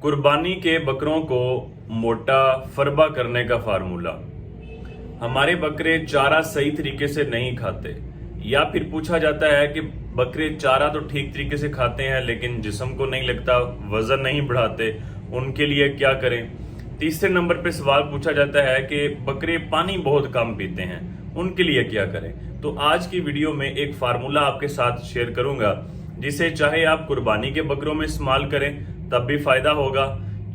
कुर्बानी के बकरों को मोटा फरबा करने का फार्मूला। हमारे बकरे चारा सही तरीके से नहीं खाते, या फिर पूछा जाता है कि बकरे चारा तो ठीक तरीके से खाते हैं लेकिन जिस्म को नहीं लगता, वजन नहीं बढ़ाते, उनके लिए क्या करें। तीसरे नंबर पे सवाल पूछा जाता है कि बकरे पानी बहुत कम पीते हैं, उनके लिए क्या करें। तो आज की वीडियो में एक फार्मूला आपके साथ शेयर करूंगा जिसे चाहे आप कुर्बानी के बकरों में इस्तेमाल करें तब भी फायदा होगा,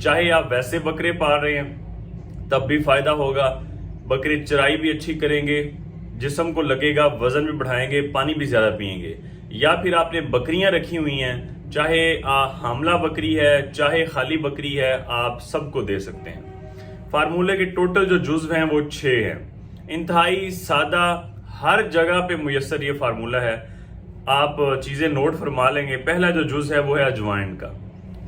चाहे आप वैसे बकरे पाल रहे हैं तब भी फायदा होगा। बकरे चराई भी अच्छी करेंगे, जिस्म को लगेगा, वजन भी बढ़ाएंगे, पानी भी ज्यादा पिएंगे। या फिर आपने बकरियां रखी हुई हैं, चाहे हामला बकरी है चाहे खाली बकरी है, आप सबको दे सकते हैं। फार्मूले के टोटल जो जुज़्व हैं वो 6 हैं। इंतहाई सादा, हर जगह पे मुयस्सर ये फार्मूला है। आप चीजें नोट फरमा लेंगे। पहला जो जुज़ है वो है अजवाइन का।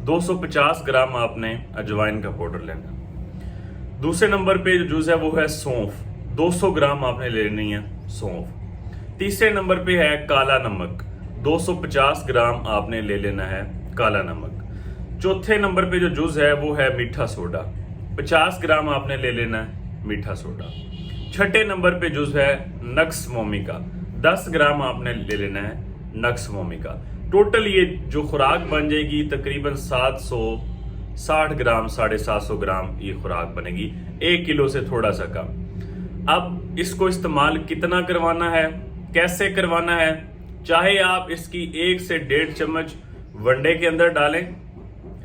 250 ग्राम आपने अजवाइन का पाउडर लेना। दूसरे नंबर पे जो जुज़ है वो है सौंफ, 200 ग्राम आपने लेनी है सौंफ। तीसरे नंबर पे है काला नमक, 250 ग्राम आपने ले लेना है काला नमक। चौथे नंबर पे जो जुज़ है वो है मीठा सोडा, 50 ग्राम आपने ले लेना है मीठा सोडा। छठे नंबर पे जुज़ है नक्स मोमी का, 10 ग्राम आपने ले लेना है नक्स मोमी का। टोटल ये जो खुराक बन जाएगी तकरीबन 760 ग्राम, 750 ग्राम ये खुराक बनेगी, 1 किलो से थोड़ा सा कम। अब इसको इस्तेमाल कितना करवाना है, कैसे करवाना है, चाहे आप इसकी 1 से 1.5 चम्मच वनडे के अंदर डालें,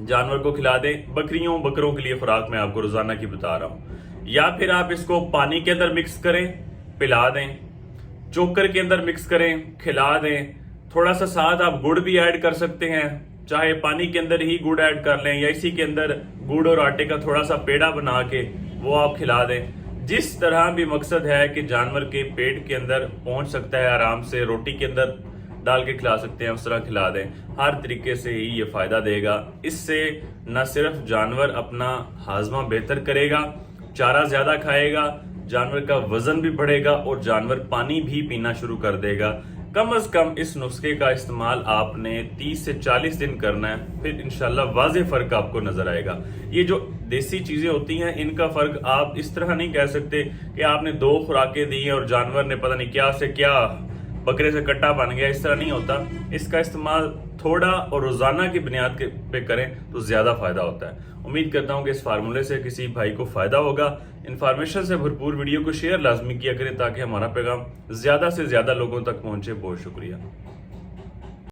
जानवर को खिला दें। बकरों के लिए खुराक मैं आपको रोजाना की बता रहा हूं। या फिर आप इसको पानी के अंदर मिक्स करें, पिला दें, चोकर के अंदर मिक्स करें, खिला दें। थोड़ा सा साथ आप गुड़ भी ऐड कर सकते हैं, चाहे पानी के अंदर ही गुड़ ऐड कर लें या इसी के अंदर गुड़ और आटे का थोड़ा सा पेड़ा बना के वो आप खिला दें। जिस तरह भी मकसद है कि जानवर के पेट के अंदर पहुंच सकता है आराम से, रोटी के अंदर डाल के खिला सकते हैं, उस तरह खिला दें। हर तरीके से ही ये फायदा देगा। इससे न सिर्फ जानवर अपना हाजमा बेहतर करेगा, चारा ज्यादा खाएगा, जानवर का वजन भी बढ़ेगा और जानवर पानी भी पीना शुरू कर देगा। कम से कम इस नुस्खे का इस्तेमाल आपने 30 से 40 दिन करना है, फिर इंशाल्लाह वाज़ेह फर्क आपको नजर आएगा। ये जो देसी चीजें होती हैं इनका फर्क आप इस तरह नहीं कह सकते कि आपने 2 खुराकें दी हैं और जानवर ने पता नहीं क्या से क्या बकरे से कट्टा बन गया, इस तरह नहीं होता। इसका इस्तेमाल थोड़ा और रोजाना की बुनियाद पे करें तो ज्यादा फायदा होता है। उम्मीद करता हूं कि इस फार्मूले से किसी भाई को फायदा होगा। इन्फॉर्मेशन से भरपूर वीडियो को शेयर लाजमी किया करें ताकि हमारा पैगाम ज्यादा से ज्यादा लोगों तक पहुंचे। बहुत शुक्रिया।